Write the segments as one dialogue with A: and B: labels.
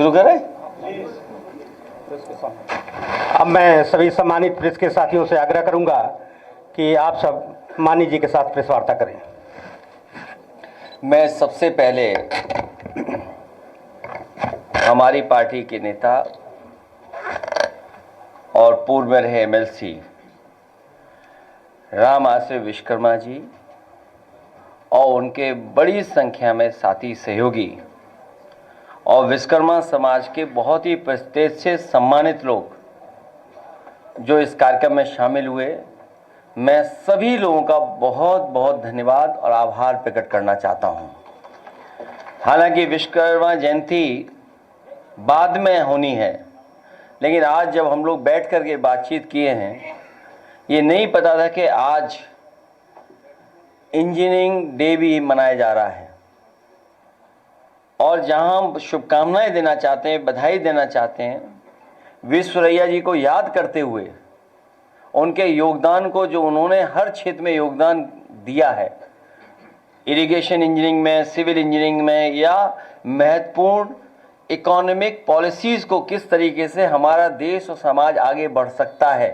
A: शुरू करें?
B: अब मैं सभी सम्मानित प्रेस के साथियों से आग्रह करूंगा कि आप सब मानी जी के साथ प्रेस वार्ता करें।
A: मैं सबसे पहले हमारी पार्टी के नेता और पूर्व में रहे एमएलसी राम आश्रय विश्वकर्मा जी और उनके बड़ी संख्या में साथी सहयोगी और विश्वकर्मा समाज के बहुत ही प्रतिष्ठित सम्मानित लोग जो इस कार्यक्रम में शामिल हुए, मैं सभी लोगों का बहुत बहुत धन्यवाद और आभार प्रकट करना चाहता हूं। हालांकि विश्वकर्मा जयंती बाद में होनी है, लेकिन आज जब हम लोग बैठ कर के बातचीत किए हैं, ये नहीं पता था कि आज इंजीनियरिंग डे भी मनाया जा रहा है। और जहां हम शुभकामनाएं देना चाहते हैं, बधाई देना चाहते हैं, विश्वरैया जी को याद करते हुए उनके योगदान को, जो उन्होंने हर क्षेत्र में योगदान दिया है, इरिगेशन इंजीनियरिंग में, सिविल इंजीनियरिंग में, या महत्वपूर्ण इकोनॉमिक पॉलिसीज को किस तरीके से हमारा देश और समाज आगे बढ़ सकता है,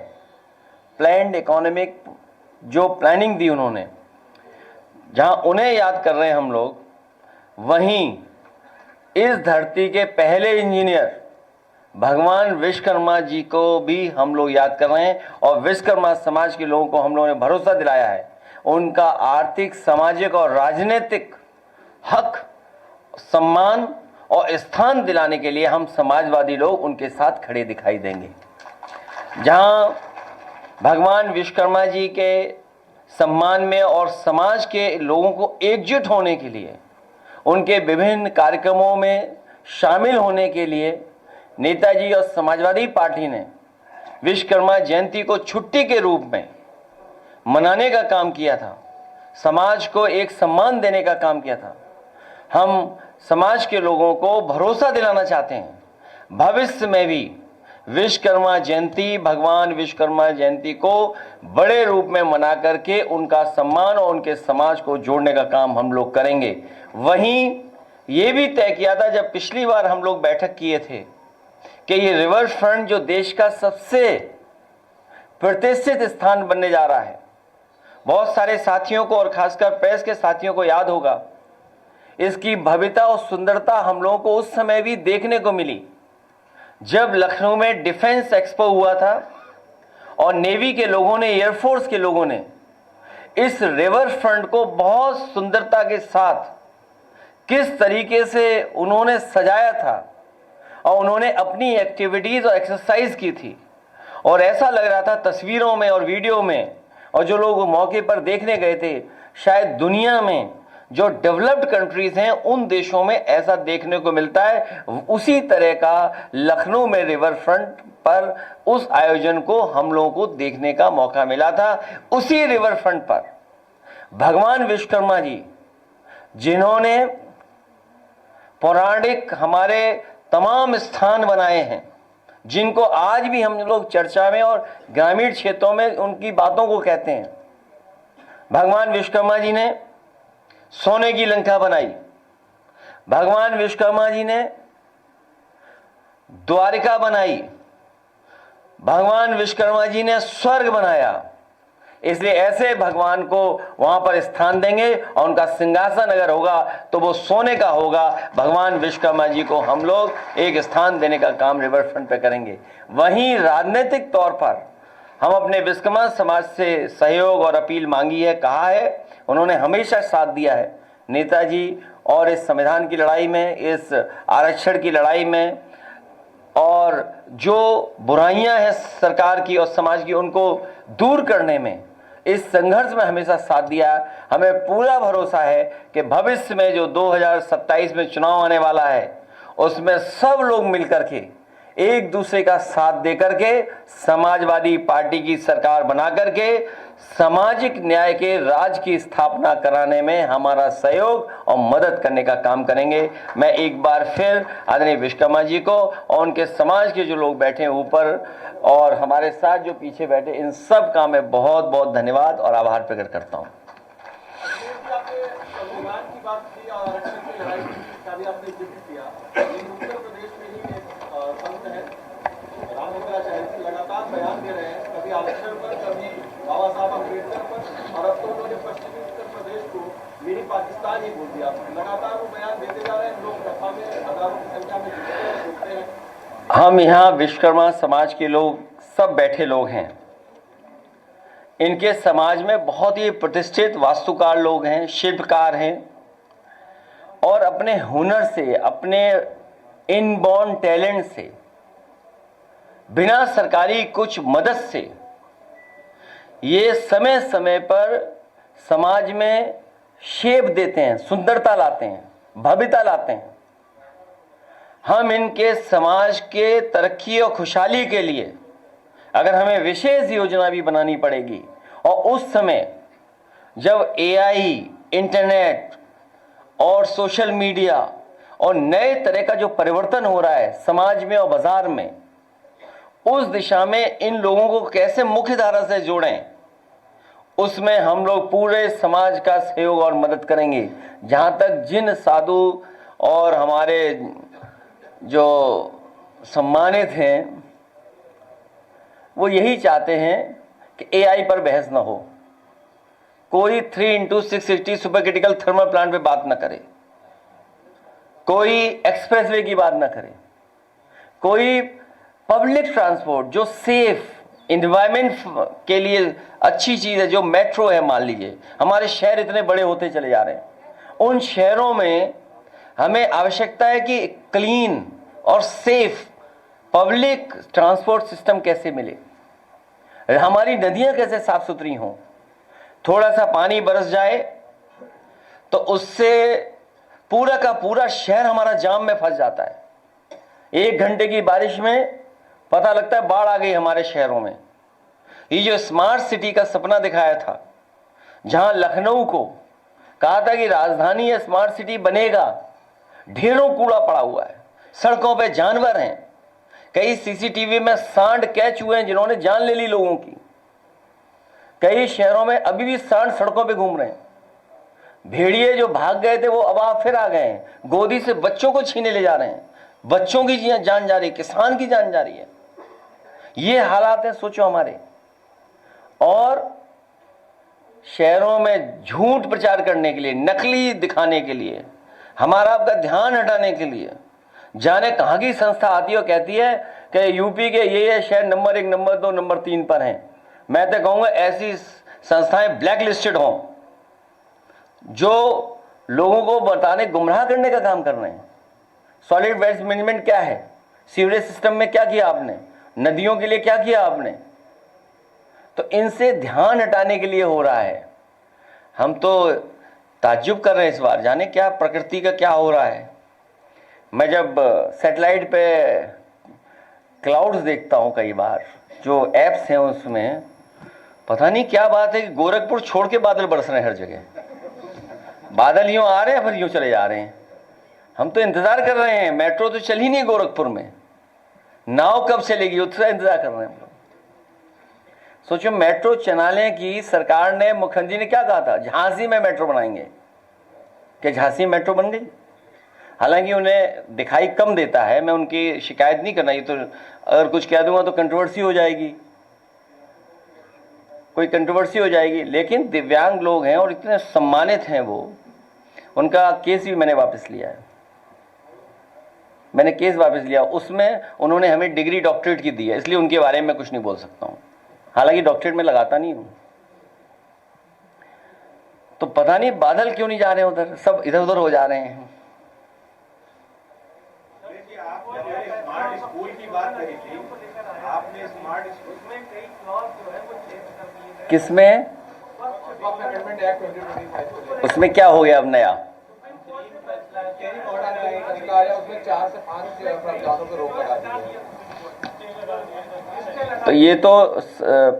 A: प्लान्ड इकोनॉमिक जो प्लानिंग दी उन्होंने, जहां उन्हें याद कर रहे हैं हम लोग, वहीं इस धरती के पहले इंजीनियर भगवान विश्वकर्मा जी को भी हम लोग याद कर रहे हैं। और विश्वकर्मा समाज के लोगों को हम लोगों ने भरोसा दिलाया है, उनका आर्थिक, सामाजिक और राजनीतिक हक, सम्मान और स्थान दिलाने के लिए हम समाजवादी लोग उनके साथ खड़े दिखाई देंगे। जहां भगवान विश्वकर्मा जी के सम्मान में और समाज के लोगों को एकजुट होने के लिए, उनके विभिन्न कार्यक्रमों में शामिल होने के लिए नेताजी और समाजवादी पार्टी ने विश्वकर्मा जयंती को छुट्टी के रूप में मनाने का काम किया था, समाज को एक सम्मान देने का काम किया था। हम समाज के लोगों को भरोसा दिलाना चाहते हैं, भविष्य में भी विश्वकर्मा जयंती, भगवान विश्वकर्मा जयंती को बड़े रूप में मना करके उनका सम्मान और उनके समाज को जोड़ने का काम हम लोग करेंगे। वहीं ये भी तय किया था जब पिछली बार हम लोग बैठक किए थे कि ये रिवर फ्रंट जो देश का सबसे प्रतिष्ठित स्थान बनने जा रहा है, बहुत सारे साथियों को और खासकर प्रेस के साथियों को याद होगा, इसकी भव्यता और सुंदरता हम लोगों को उस समय भी देखने को मिली जब लखनऊ में डिफेंस एक्सपो हुआ था और नेवी के लोगों ने, एयरफोर्स के लोगों ने इस रिवर फ्रंट को बहुत सुंदरता के साथ किस तरीके से उन्होंने सजाया था और उन्होंने अपनी एक्टिविटीज और एक्सरसाइज की थी। और ऐसा लग रहा था तस्वीरों में और वीडियो में, और जो लोग मौके पर देखने गए थे, शायद दुनिया में जो डेवलप्ड कंट्रीज हैं उन देशों में ऐसा देखने को मिलता है। उसी तरह का लखनऊ में रिवर फ्रंट पर उस आयोजन को हम लोगों को देखने का मौका मिला था। उसी रिवर फ्रंट पर भगवान विश्वकर्मा जी, जिन्होंने पौराणिक हमारे तमाम स्थान बनाए हैं, जिनको आज भी हम लोग चर्चा में और ग्रामीण क्षेत्रों में उनकी बातों को कहते हैं। भगवान विश्वकर्मा जी ने सोने की लंका बनाई, भगवान विश्वकर्मा जी ने द्वारिका बनाई, भगवान विश्वकर्मा जी ने स्वर्ग बनाया। इसलिए ऐसे भगवान को वहां पर स्थान देंगे और उनका सिंहासन अगर होगा तो वो सोने का होगा। भगवान विश्वकर्मा जी को हम लोग एक स्थान देने का काम रिवर फ्रंट पे करेंगे। वहीं राजनीतिक तौर पर हम अपने विश्वकर्मा समाज से सहयोग और अपील मांगी है, कहा है, उन्होंने हमेशा साथ दिया है नेताजी और इस संविधान की लड़ाई में, इस आरक्षण की लड़ाई में, और जो बुराइयां हैं सरकार की और समाज की उनको दूर करने में, इस संघर्ष में हमेशा साथ दिया। हमें पूरा भरोसा है कि भविष्य में जो 2027 में चुनाव आने वाला है, उसमें सब लोग मिलकर के एक दूसरे का साथ देकर के समाजवादी पार्टी की सरकार बना करके सामाजिक न्याय के राज की स्थापना कराने में हमारा सहयोग और मदद करने का काम करेंगे। मैं एक बार फिर आदरणीय विश्वकर्मा जी को और उनके समाज के जो लोग बैठे हैं ऊपर और हमारे साथ जो पीछे बैठे, इन सब का मैं बहुत बहुत धन्यवाद और आभार प्रकट करता हूं।
C: बात की आरक्षण की लड़ाई का भी आपने जिक्र किया, लेकिन उत्तर प्रदेश में ही एक संत है रामचंद्राचार्य लगातार बयान दे रहे हैं, कभी आरक्षण पर, कभी बाबा साहब अम्बेडकर पर, और अब तो उन्होंने पश्चिमी उत्तर प्रदेश को मिनी पाकिस्तान ही बोल दिया। लगातार वो बयान देते जा रहे हैं, लोग सभा में हजारों की संख्या में जुटते हैं।
A: हम यहाँ विश्वकर्मा समाज के लोग सब बैठे लोग हैं। इनके समाज में बहुत ही प्रतिष्ठित वास्तुकार लोग हैं, शिल्पकार हैं, और अपने हुनर से, अपने इनबॉर्न टैलेंट से, बिना सरकारी कुछ मदद से ये समय समय पर समाज में शेप देते हैं, सुंदरता लाते हैं, भव्यता लाते हैं। हम इनके समाज के तरक्की और खुशहाली के लिए अगर हमें विशेष योजना भी बनानी पड़ेगी, और उस समय जब एआई, इंटरनेट और सोशल मीडिया और नए तरह का जो परिवर्तन हो रहा है समाज में और बाजार में, उस दिशा में इन लोगों को कैसे मुख्य धारा से जोड़ें, उसमें हम लोग पूरे समाज का सहयोग और मदद करेंगे। जहां तक जिन साधु और हमारे जो सम्मानित हैं वो यही चाहते हैं कि एआई पर बहस ना हो, कोई 3x680 super critical thermal plant पे बात ना करे, कोई एक्सप्रेसवे की बात ना करे, कोई पब्लिक ट्रांसपोर्ट जो सेफ इन्वायरमेंट के लिए अच्छी चीज है, जो मेट्रो है, मान लीजिए हमारे शहर इतने बड़े होते चले जा रहे हैं, उन शहरों में हमें आवश्यकता है कि क्लीन और सेफ पब्लिक ट्रांसपोर्ट सिस्टम कैसे मिले, हमारी नदियां कैसे साफ सुथरी हों। थोड़ा सा पानी बरस जाए तो उससे पूरा का पूरा शहर हमारा जाम में फंस जाता है। 1 घंटे की बारिश में पता लगता है बाढ़ आ गई हमारे शहरों में। ये जो स्मार्ट सिटी का सपना दिखाया था, जहां लखनऊ को कहा था कि राजधानी या स्मार्ट सिटी बनेगा, ढेरों कूड़ा पड़ा हुआ है, सड़कों पे जानवर हैं, कई सीसीटीवी में सांड कैच हुए हैं जिन्होंने जान ले ली लोगों की। कई शहरों में अभी भी सांड सड़कों पे घूम रहे हैं। भेड़िए जो भाग गए थे वो अब फिर आ गए हैं, गोदी से बच्चों को छीने ले जा रहे हैं, बच्चों की जान जा रही है, किसान की जान जा रही है। ये हालात है, सोचो हमारे। और शहरों में झूठ प्रचार करने के लिए, नकली दिखाने के लिए, हमारा आपका ध्यान हटाने के लिए जाने कहां की संस्था आती है और कहती है कि यूपी के ये शहर नंबर 1, नंबर 2, नंबर 3 पर हैं। मैं तो कहूंगा ऐसी संस्थाएं ब्लैक लिस्टेड हों, जो लोगों को बताने, गुमराह करने का काम कर रहे हैं। सॉलिड वेस्ट मैनेजमेंट क्या है, सीवरेज सिस्टम में क्या किया आपने, नदियों के लिए क्या किया आपने, तो इनसे ध्यान हटाने के लिए हो रहा है। हम तो ताज्जुब कर रहे हैं इस बार, जाने क्या प्रकृति का क्या हो रहा है। मैं जब सैटेलाइट पे क्लाउड्स देखता हूं, कई बार जो एप्स हैं उसमें पता नहीं क्या बात है कि गोरखपुर छोड़ के बादल बरस रहे हैं हर जगह। बादल यूं आ रहे हैं फिर यूं चले जा रहे हैं। हम तो इंतजार कर रहे हैं, मेट्रो तो चल ही नहीं गोरखपुर में, नाव कब चलेगी उसका इंतजार कर रहे हैं। सोचो मेट्रो चलाने की सरकार ने, मुखर्जी ने क्या कहा था, झांसी में मेट्रो बनाएंगे, कि झांसी मेट्रो बन गई। हालांकि उन्हें दिखाई कम देता है, मैं उनकी शिकायत नहीं करना, ये तो अगर कुछ कह दूंगा तो कंट्रोवर्सी हो जाएगी, कोई कंट्रोवर्सी हो जाएगी। लेकिन दिव्यांग लोग हैं और इतने सम्मानित हैं वो, उनका केस भी मैंने वापस लिया है, मैंने केस वापस लिया। उसमें उन्होंने हमें डिग्री डॉक्टरेट की दी है, इसलिए उनके बारे में मैं कुछ नहीं बोल सकता हूं, हालांकि डॉक्टरेट में लगाता नहीं हूं। तो पता नहीं बादल क्यों नहीं जा रहे हैं उधर, सब इधर उधर हो जा रहे हैं।
C: स्मार्ट स्कूल की बात कही थी आपने, स्मार्ट स्कूल में कई क्लॉज जो है वो चेंज कर दिए गए।
A: किसमें? उसमें क्या हो गया अब नया?
C: उसमें 4 से 5 प्रावधानों पर रोक लगा दी है।
A: तो ये तो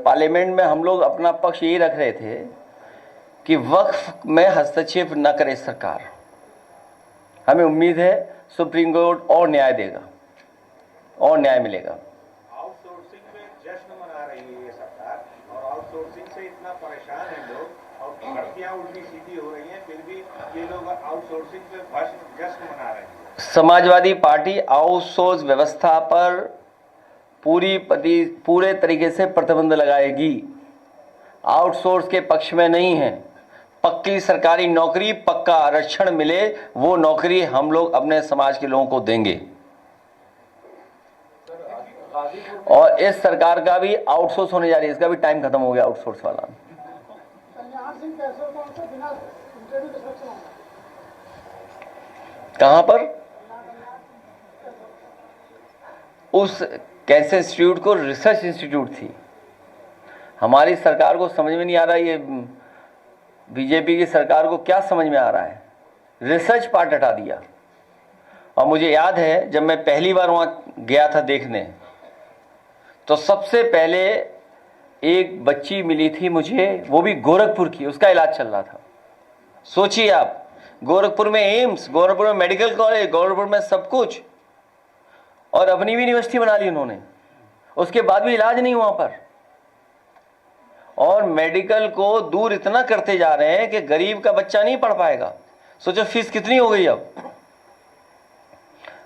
A: पार्लियामेंट में हम लोग अपना पक्ष यही रख रहे थे कि वक्फ में हस्तक्षेप न करे सरकार। हमें उम्मीद है सुप्रीम कोर्ट और न्याय देगा और न्याय मिलेगा।
C: आउटसोर्सिंग में जश्न मना रही है ये सरकार, और आउटसोर्सिंग से इतना परेशान है लोग, और भर्तियां उल्टी सीधी हो रही हैं, फिर भी
D: ये लोग आउटसोर्सिंग पे फर्स्ट जश्न मना रहे हैं।
A: समाजवादी पार्टी आउटसोर्स व्यवस्था पर पूरे तरीके से प्रतिबंध लगाएगी। आउटसोर्स के पक्ष में नहीं है। पक्की सरकारी नौकरी, पक्का आरक्षण मिले, वो नौकरी हम लोग अपने समाज के लोगों को देंगे। और इस सरकार का भी आउटसोर्स होने जा रही है, इसका भी टाइम खत्म हो गया आउटसोर्स वाला। कहां पर? उस कैंसर इंस्टीट्यूट को रिसर्च इंस्टीट्यूट थी। हमारी सरकार को समझ में नहीं आ रहा, ये बीजेपी की सरकार को क्या समझ में आ रहा है, रिसर्च पार्ट हटा दिया। और मुझे याद है जब मैं पहली बार वहां गया था देखने, तो सबसे पहले एक बच्ची मिली थी मुझे, वो भी गोरखपुर की, उसका इलाज चल रहा था। सोचिए आप, गोरखपुर में एम्स, गोरखपुर में मेडिकल कॉलेज, गोरखपुर में सब कुछ, और अपनी भी यूनिवर्सिटी बना ली उन्होंने, उसके बाद भी इलाज नहीं वहां पर। और मेडिकल को दूर इतना करते जा रहे हैं कि गरीब का बच्चा नहीं पढ़ पाएगा। सोचो फीस कितनी हो गई, अब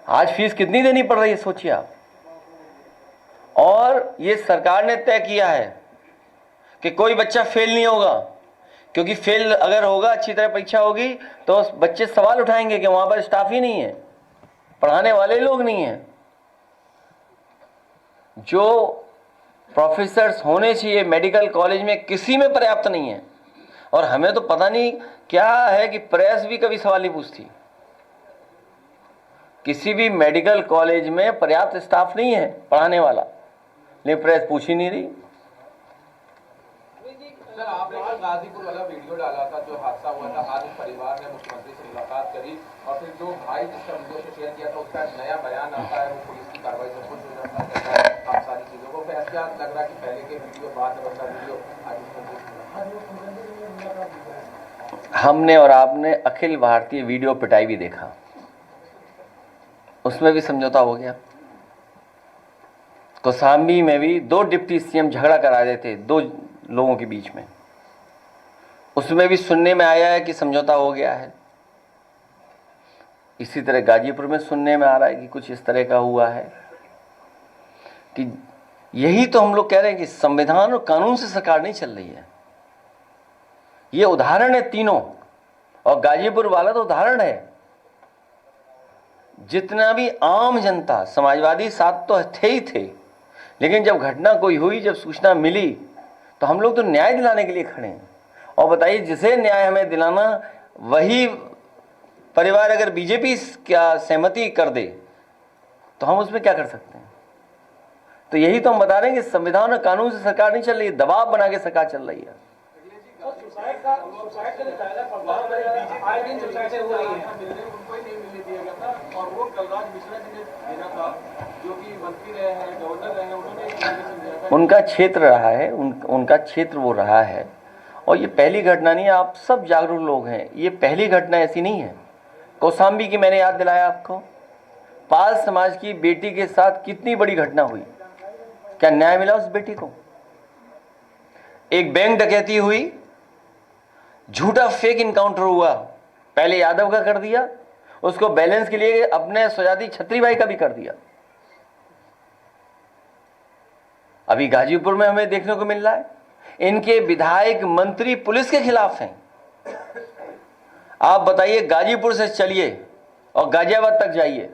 A: आज फीस कितनी देनी पड़ रही है, सोचिए आप। और ये सरकार ने तय किया है कि कोई बच्चा फेल नहीं होगा, क्योंकि फेल अगर होगा, अच्छी तरह परीक्षा होगी, तो बच्चे सवाल उठाएंगे कि वहां पर स्टाफ ही नहीं है, पढ़ाने वाले लोग नहीं हैं, जो प्रोफेसर्स होने चाहिए मेडिकल कॉलेज में किसी में पर्याप्त नहीं है। और हमें तो पता नहीं क्या है कि प्रेस भी कभी सवाल नहीं पूछती। किसी भी मेडिकल कॉलेज में पर्याप्त स्टाफ नहीं है पढ़ाने वाला, लेकिन प्रेस पूछ ही नहीं रही।
E: सर, आपने जो गाजीपुर वाला वीडियो डाला था, जो हादसा हुआ था, आज उस परिवार ने मुख्यमंत्री से मुलाकात करी, और फिर जो भाई जिसका वीडियो शेयर किया था उसका नया बयान आता है, वो पुलिस की कार्रवाई से खुश हो जाता है, आप सारी चीजों को फिर क्या लग रहा है कि पहले के वीडियो, बाद में वाला वीडियो, आज
A: हमने और आपने अखिल भारतीय वीडियो पिटाई भी देखा, उसमें भी समझौता हो गया। कौशाम्बी में भी 2 डिप्टी सीएम झगड़ा करा रहे थे 2 लोगों के बीच में, उसमें भी सुनने में आया है कि समझौता हो गया है। इसी तरह गाजीपुर में सुनने में आ रहा है कि कुछ इस तरह का हुआ है। कि यही तो हम लोग कह रहे हैं कि संविधान और कानून से सरकार नहीं चल रही है। ये उदाहरण है तीनों, और गाजीपुर वाला तो उदाहरण है। जितना भी आम जनता, समाजवादी साथ तो थे ही थे, लेकिन जब घटना कोई हुई, जब सूचना मिली, तो हम लोग तो न्याय दिलाने के लिए खड़े हैं। और बताइए, जिसे न्याय हमें दिलाना, वही परिवार अगर बीजेपी क्या सहमति कर दे, तो हम उसमें क्या कर सकते हैं? तो यही तो हम बता रहे हैं कि संविधान और कानून से सरकार नहीं चल रही है, दबाव बना के सरकार चल रही है।
C: और वो कलराज मिश्रा जी ने भेजा था, जो कि मंत्री रहे हैं, गवर्नर रहे हैं, उन्होंने
A: उनका क्षेत्र रहा है, उनका क्षेत्र वो रहा है। और ये पहली घटना नहीं है, आप सब जागरूक लोग हैं, ये पहली घटना ऐसी नहीं है। कौशाम्बी की मैंने याद दिलाया आपको, पाल समाज की बेटी के साथ कितनी बड़ी घटना हुई, क्या न्याय मिला उस बेटी को? एक बैंक डकैती हुई, झूठा फेक इनकाउंटर हुआ, पहले यादव का कर दिया, उसको बैलेंस के लिए अपने सजादी छत्री भाई का भी कर दिया। अभी गाजीपुर में हमें देखने को मिल रहा है, इनके विधायक मंत्री पुलिस के खिलाफ हैं। आप बताइए, गाजीपुर से चलिए और गाजियाबाद तक जाइए,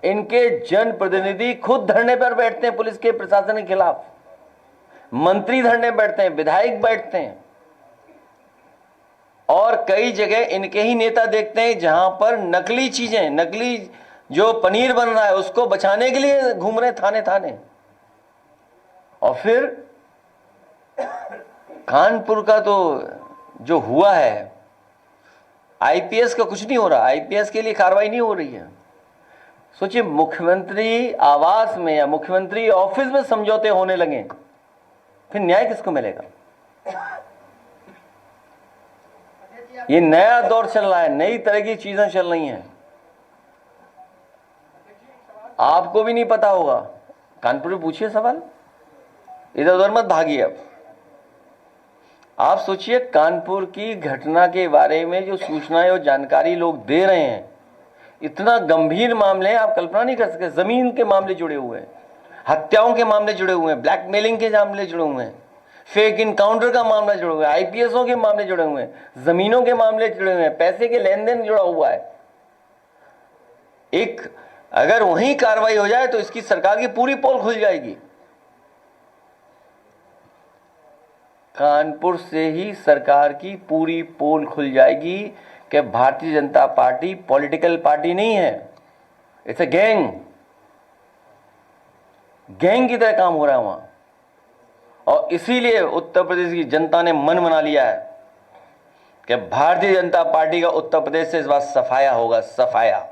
A: इनके जनप्रतिनिधि खुद धरने पर बैठते हैं पुलिस के प्रशासन के खिलाफ, मंत्री धरने बैठते हैं, विधायक बैठते हैं। और कई जगह इनके ही नेता देखते हैं जहां पर नकली चीजें, नकली जो पनीर बन रहा है उसको बचाने के लिए घूम रहे थाने थाने। और फिर कानपुर का तो जो हुआ है, आईपीएस का कुछ नहीं हो रहा, आईपीएस के लिए कार्रवाई नहीं हो रही है। सोचिए, मुख्यमंत्री आवास में या मुख्यमंत्री ऑफिस में समझौते होने लगे, फिर न्याय किसको मिलेगा? ये नया दौर चल रहा है, नई तरह की चीजें चल रही हैं, आपको भी नहीं पता होगा। कानपुर में पूछिए सवाल, इधर उधर मत भागिए। अब आप सोचिए, कानपुर की घटना के बारे में जो सूचनाएं और जानकारी लोग दे रहे हैं, इतना गंभीर मामले हैं, आप कल्पना नहीं कर सकते। जमीन के मामले जुड़े हुए हैं, हत्याओं के मामले जुड़े हुए हैं, ब्लैकमेलिंग के मामले जुड़े हुए हैं, फेक इनकाउंटर का मामला जुड़ा हुआ है, आईपीएसओं के मामले जुड़े हुए हैं, जमीनों के मामले जुड़े हुए हैं, पैसे के लेन देन जुड़ा हुआ है। एक अगर वहीं कार्रवाई हो जाए तो इसकी सरकार की पूरी पोल खुल जाएगी। कानपुर से ही सरकार की पूरी पोल खुल जाएगी कि Bharatiya Janata party political party नहीं है, इट्स अ गैंग। गैंग की तरह काम हो रहा है वहां, और इसीलिए उत्तर प्रदेश की जनता ने मन बना लिया है कि भारतीय जनता पार्टी का उत्तर प्रदेश से इस बार सफाया होगा, सफाया।